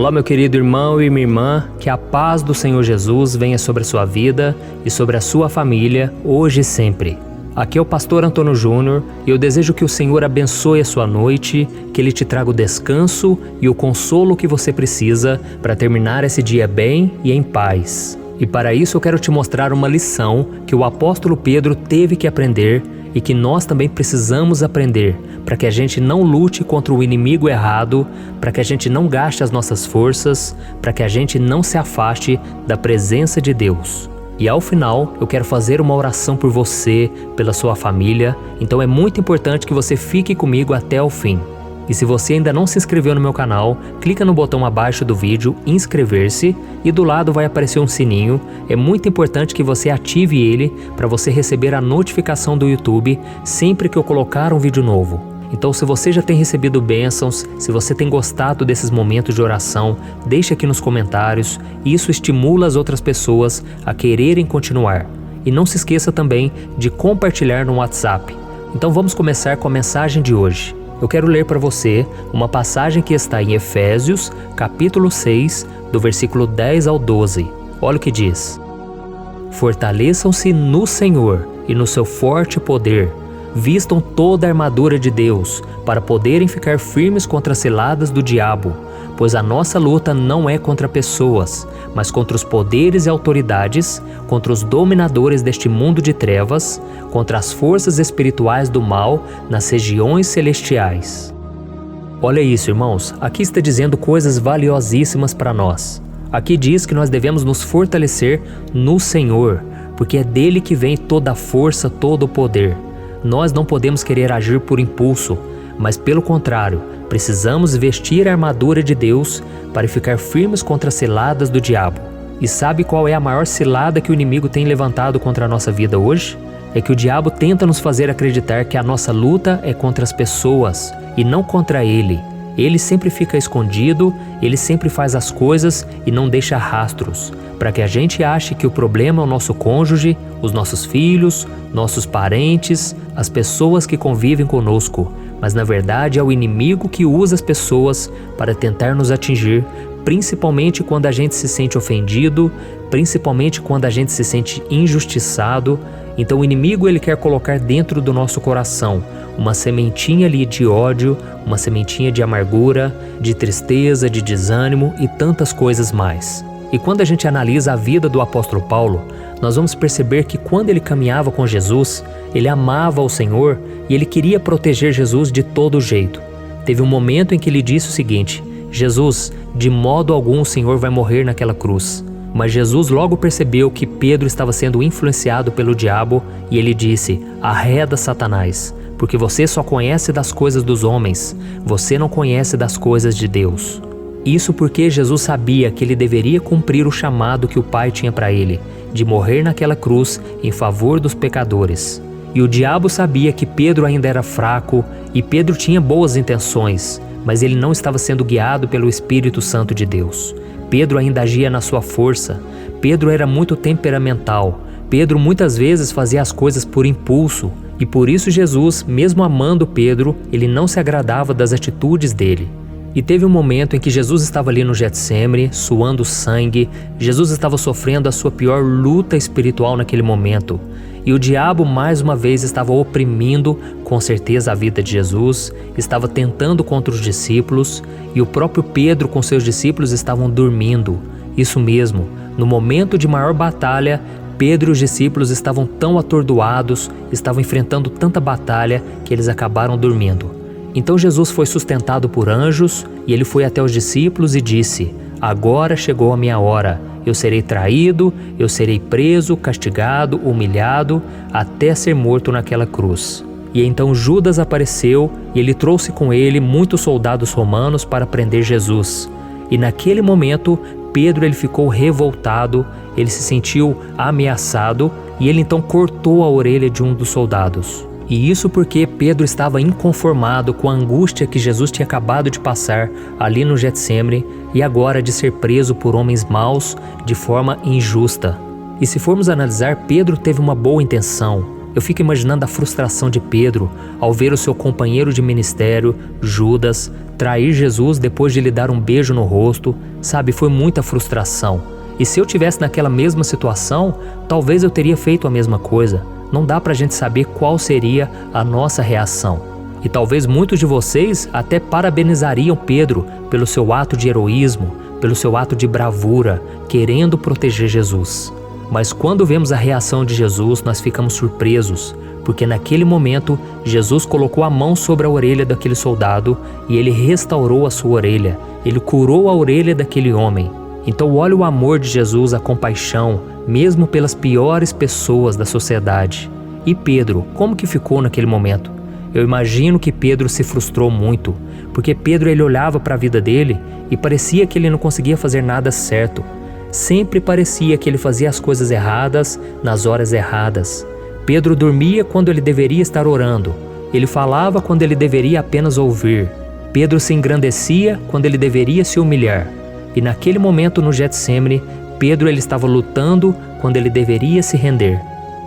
Olá, meu querido irmão e minha irmã, que a paz do Senhor Jesus venha sobre a sua vida e sobre a sua família, hoje e sempre. Aqui é o pastor Antônio Júnior e eu desejo que o Senhor abençoe a sua noite, que Ele te traga o descanso e o consolo que você precisa para terminar esse dia bem e em paz. E para isso eu quero te mostrar uma lição que o apóstolo Pedro teve que aprender e que nós também precisamos aprender para que a gente não lute contra o inimigo errado, para que a gente não gaste as nossas forças, para que a gente não se afaste da presença de Deus. E ao final, eu quero fazer uma oração por você, pela sua família, então é muito importante que você fique comigo até o fim. E se você ainda não se inscreveu no meu canal, clica no botão abaixo do vídeo, inscrever-se, e do lado vai aparecer um sininho. É muito importante que você ative ele para você receber a notificação do YouTube sempre que eu colocar um vídeo novo. Então, se você já tem recebido bênçãos, se você tem gostado desses momentos de oração, deixe aqui nos comentários. Isso estimula as outras pessoas a quererem continuar. E não se esqueça também de compartilhar no WhatsApp. Então vamos começar com a mensagem de hoje. Eu quero ler para você uma passagem que está em Efésios, capítulo 6, do versículo 10 ao 12. Olha o que diz: Fortaleçam-se no Senhor e no seu forte poder. Vistam toda a armadura de Deus, para poderem ficar firmes contra as ciladas do diabo, pois a nossa luta não é contra pessoas, mas contra os poderes e autoridades, contra os dominadores deste mundo de trevas, contra as forças espirituais do mal nas regiões celestiais. Olha isso, irmãos, aqui está dizendo coisas valiosíssimas para nós. Aqui diz que nós devemos nos fortalecer no Senhor, porque é dele que vem toda a força, todo o poder. Nós não podemos querer agir por impulso, mas pelo contrário, precisamos vestir a armadura de Deus para ficar firmes contra as ciladas do diabo. E sabe qual é a maior cilada que o inimigo tem levantado contra a nossa vida hoje? É que o diabo tenta nos fazer acreditar que a nossa luta é contra as pessoas e não contra ele. Ele sempre fica escondido, ele sempre faz as coisas e não deixa rastros, para que a gente ache que o problema é o nosso cônjuge, os nossos filhos, nossos parentes, as pessoas que convivem conosco. Mas na verdade é o inimigo que usa as pessoas para tentar nos atingir, principalmente quando a gente se sente ofendido, principalmente quando a gente se sente injustiçado. Então o inimigo ele quer colocar dentro do nosso coração uma sementinha ali de ódio, uma sementinha de amargura, de tristeza, de desânimo e tantas coisas mais. E quando a gente analisa a vida do apóstolo Paulo, nós vamos perceber que quando ele caminhava com Jesus, ele amava o Senhor e ele queria proteger Jesus de todo jeito. Teve um momento em que ele disse o seguinte: Jesus, de modo algum o Senhor vai morrer naquela cruz. Mas Jesus logo percebeu que Pedro estava sendo influenciado pelo diabo e ele disse: arreda Satanás, porque você só conhece das coisas dos homens, você não conhece das coisas de Deus. Isso porque Jesus sabia que ele deveria cumprir o chamado que o Pai tinha para ele, de morrer naquela cruz em favor dos pecadores. E o diabo sabia que Pedro ainda era fraco e Pedro tinha boas intenções, mas ele não estava sendo guiado pelo Espírito Santo de Deus. Pedro ainda agia na sua força, Pedro era muito temperamental, Pedro muitas vezes fazia as coisas por impulso, e por isso Jesus, mesmo amando Pedro, ele não se agradava das atitudes dele. E teve um momento em que Jesus estava ali no Getsêmani, suando sangue, Jesus estava sofrendo a sua pior luta espiritual naquele momento. E o diabo mais uma vez estava oprimindo com certeza a vida de Jesus, estava tentando contra os discípulos, e o próprio Pedro com seus discípulos estavam dormindo. Isso mesmo, no momento de maior batalha, Pedro e os discípulos estavam tão atordoados, estavam enfrentando tanta batalha que eles acabaram dormindo. Então Jesus foi sustentado por anjos e ele foi até os discípulos e disse: agora chegou a minha hora, eu serei traído, eu serei preso, castigado, humilhado, até ser morto naquela cruz. E então Judas apareceu e ele trouxe com ele muitos soldados romanos para prender Jesus. E naquele momento Pedro ele ficou revoltado, ele se sentiu ameaçado e ele então cortou a orelha de um dos soldados. E isso porque Pedro estava inconformado com a angústia que Jesus tinha acabado de passar ali no Getsêmani e agora de ser preso por homens maus de forma injusta. E se formos analisar, Pedro teve uma boa intenção. Eu fico imaginando a frustração de Pedro ao ver o seu companheiro de ministério, Judas, trair Jesus depois de lhe dar um beijo no rosto. Sabe, foi muita frustração. E se eu tivesse naquela mesma situação, talvez eu teria feito a mesma coisa. Não dá pra gente saber qual seria a nossa reação. E talvez muitos de vocês até parabenizariam Pedro pelo seu ato de heroísmo, pelo seu ato de bravura, querendo proteger Jesus. Mas quando vemos a reação de Jesus, nós ficamos surpresos, porque naquele momento Jesus colocou a mão sobre a orelha daquele soldado e ele restaurou a sua orelha, ele curou a orelha daquele homem. Então olha o amor de Jesus, a compaixão, mesmo pelas piores pessoas da sociedade. E Pedro, como que ficou naquele momento? Eu imagino que Pedro se frustrou muito, porque Pedro ele olhava para a vida dele e parecia que ele não conseguia fazer nada certo. Sempre parecia que ele fazia as coisas erradas nas horas erradas. Pedro dormia quando ele deveria estar orando. Ele falava quando ele deveria apenas ouvir. Pedro se engrandecia quando ele deveria se humilhar. E naquele momento no Getsêmani, Pedro ele estava lutando quando ele deveria se render.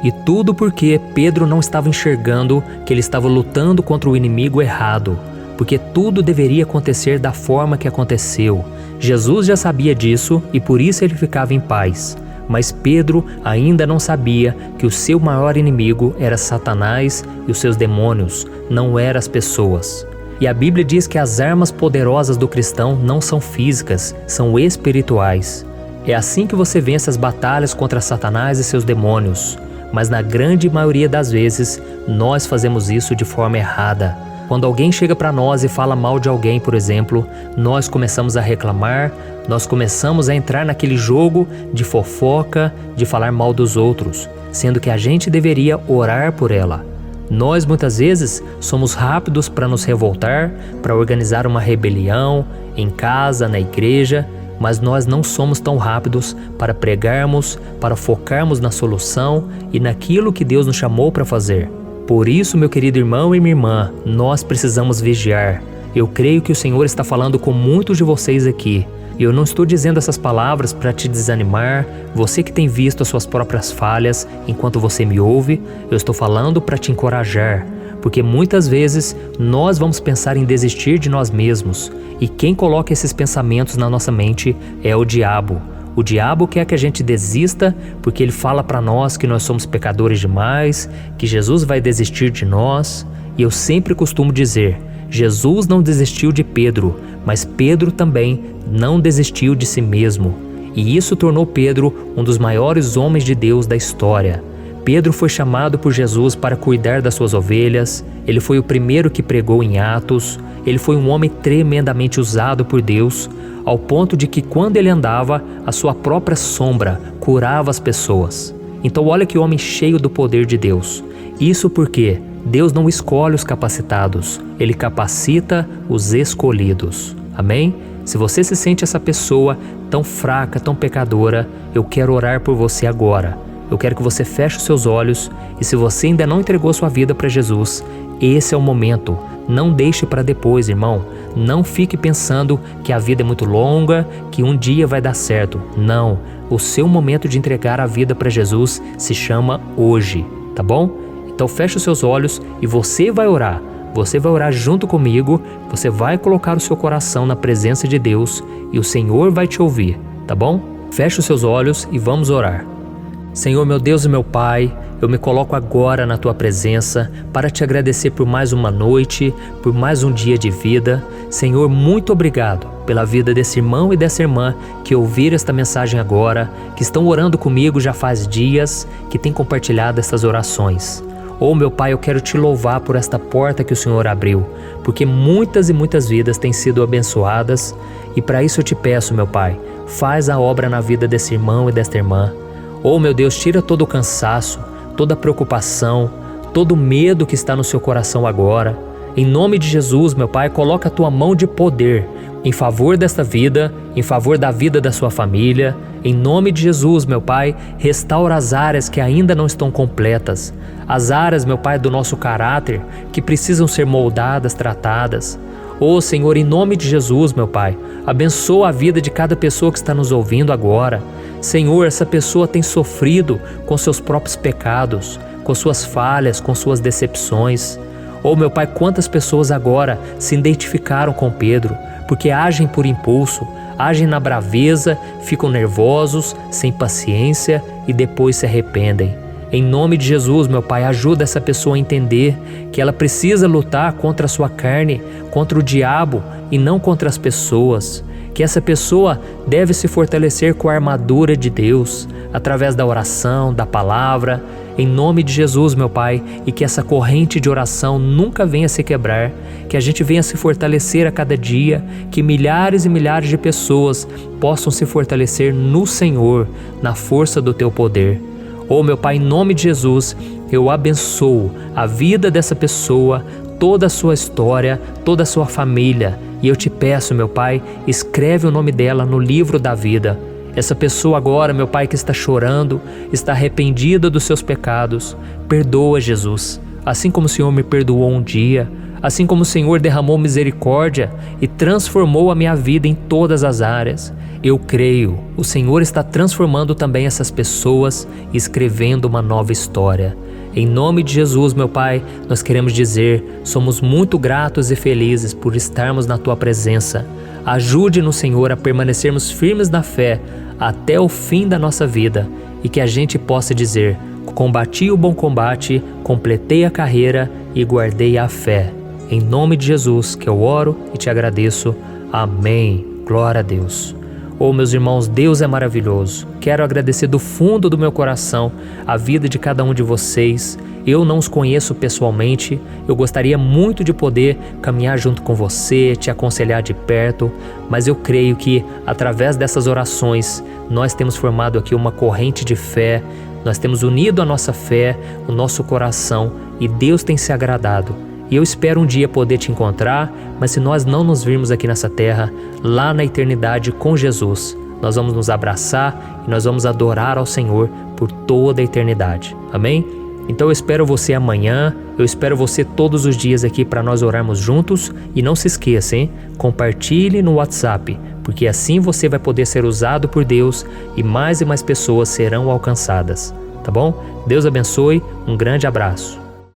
E tudo porque Pedro não estava enxergando que ele estava lutando contra o inimigo errado, porque tudo deveria acontecer da forma que aconteceu. Jesus já sabia disso e por isso ele ficava em paz. Mas Pedro ainda não sabia que o seu maior inimigo era Satanás e os seus demônios, não eram as pessoas. E a Bíblia diz que as armas poderosas do cristão não são físicas, são espirituais. É assim que você vence as batalhas contra Satanás e seus demônios. Mas na grande maioria das vezes, nós fazemos isso de forma errada. Quando alguém chega para nós e fala mal de alguém, por exemplo, nós começamos a reclamar, nós começamos a entrar naquele jogo de fofoca, de falar mal dos outros, sendo que a gente deveria orar por ela. Nós muitas vezes somos rápidos para nos revoltar, para organizar uma rebelião em casa, na igreja, mas nós não somos tão rápidos para pregarmos, para focarmos na solução e naquilo que Deus nos chamou para fazer. Por isso, meu querido irmão e minha irmã, nós precisamos vigiar. Eu creio que o Senhor está falando com muitos de vocês aqui. E eu não estou dizendo essas palavras para te desanimar, você que tem visto as suas próprias falhas enquanto você me ouve, eu estou falando para te encorajar. Porque muitas vezes nós vamos pensar em desistir de nós mesmos. E quem coloca esses pensamentos na nossa mente é o diabo. O diabo quer que a gente desista porque ele fala para nós que nós somos pecadores demais, que Jesus vai desistir de nós. E eu sempre costumo dizer, Jesus não desistiu de Pedro, mas Pedro também não desistiu de si mesmo. E isso tornou Pedro um dos maiores homens de Deus da história. Pedro foi chamado por Jesus para cuidar das suas ovelhas, ele foi o primeiro que pregou em Atos, ele foi um homem tremendamente usado por Deus, ao ponto de que quando ele andava, a sua própria sombra curava as pessoas. Então olha que homem cheio do poder de Deus. Isso porque Deus não escolhe os capacitados, Ele capacita os escolhidos. Amém? Se você se sente essa pessoa tão fraca, tão pecadora, eu quero orar por você agora. Eu quero que você feche os seus olhos e se você ainda não entregou sua vida para Jesus, esse é o momento. Não deixe para depois, irmão. Não fique pensando que a vida é muito longa, que um dia vai dar certo. Não. O seu momento de entregar a vida para Jesus se chama hoje, tá bom? Então feche os seus olhos e você vai orar. Você vai orar junto comigo, você vai colocar o seu coração na presença de Deus e o Senhor vai te ouvir, tá bom? Feche os seus olhos e vamos orar. Senhor, meu Deus e meu Pai, eu me coloco agora na Tua presença para te agradecer por mais uma noite, por mais um dia de vida. Senhor, muito obrigado pela vida desse irmão e dessa irmã que ouviram esta mensagem agora, que estão orando comigo já faz dias, que têm compartilhado estas orações. Oh, meu Pai, eu quero te louvar por esta porta que o Senhor abriu, porque muitas e muitas vidas têm sido abençoadas e para isso eu te peço, meu Pai, faz a obra na vida desse irmão e desta irmã. Oh, meu Deus, tira todo o cansaço, toda a preocupação, todo o medo que está no seu coração agora. Em nome de Jesus, meu Pai, coloca a Tua mão de poder em favor desta vida, em favor da vida da sua família. Em nome de Jesus, meu Pai, restaura as áreas que ainda não estão completas. As áreas, meu Pai, do nosso caráter que precisam ser moldadas, tratadas. Oh, Senhor, em nome de Jesus, meu Pai, abençoa a vida de cada pessoa que está nos ouvindo agora. Senhor, essa pessoa tem sofrido com seus próprios pecados. com suas falhas, com suas decepções. Oh, meu Pai, quantas pessoas agora se identificaram com Pedro, porque agem por impulso, agem na braveza, ficam nervosos, sem paciência e depois se arrependem. Em nome de Jesus, meu Pai, ajuda essa pessoa a entender que ela precisa lutar contra a sua carne, contra o diabo e não contra as pessoas. Que essa pessoa deve se fortalecer com a armadura de Deus, através da oração, da palavra, em nome de Jesus, meu Pai, e que essa corrente de oração nunca venha se quebrar, que a gente venha se fortalecer a cada dia, que milhares e milhares de pessoas possam se fortalecer no Senhor, na força do Teu poder. Oh, meu Pai, em nome de Jesus, eu abençoo a vida dessa pessoa, toda a sua história, toda a sua família. E eu te peço, meu Pai, escreve o nome dela no livro da vida. Essa pessoa agora, meu Pai, que está chorando, está arrependida dos seus pecados. Perdoa, Jesus, assim como o Senhor me perdoou um dia, assim como o Senhor derramou misericórdia e transformou a minha vida em todas as áreas. Eu creio, o Senhor está transformando também essas pessoas e escrevendo uma nova história. Em nome de Jesus, meu Pai, nós queremos dizer, somos muito gratos e felizes por estarmos na Tua presença. Ajude-nos, Senhor, a permanecermos firmes na fé até o fim da nossa vida e que a gente possa dizer, combati o bom combate, completei a carreira e guardei a fé. Em nome de Jesus que eu oro e te agradeço. Amém. Glória a Deus. Oh, meus irmãos, Deus é maravilhoso. Quero agradecer do fundo do meu coração a vida de cada um de vocês. Eu não os conheço pessoalmente, eu gostaria muito de poder caminhar junto com você, te aconselhar de perto, mas eu creio que através dessas orações nós temos formado aqui uma corrente de fé, nós temos unido a nossa fé, o nosso coração e Deus tem se agradado. E eu espero um dia poder te encontrar, mas se nós não nos virmos aqui nessa terra, lá na eternidade com Jesus, nós vamos nos abraçar e nós vamos adorar ao Senhor por toda a eternidade. Amém? Então eu espero você amanhã, eu espero você todos os dias aqui para nós orarmos juntos e não se esqueça, hein? Compartilhe no WhatsApp, porque assim você vai poder ser usado por Deus e mais pessoas serão alcançadas, tá bom? Deus abençoe, um grande abraço.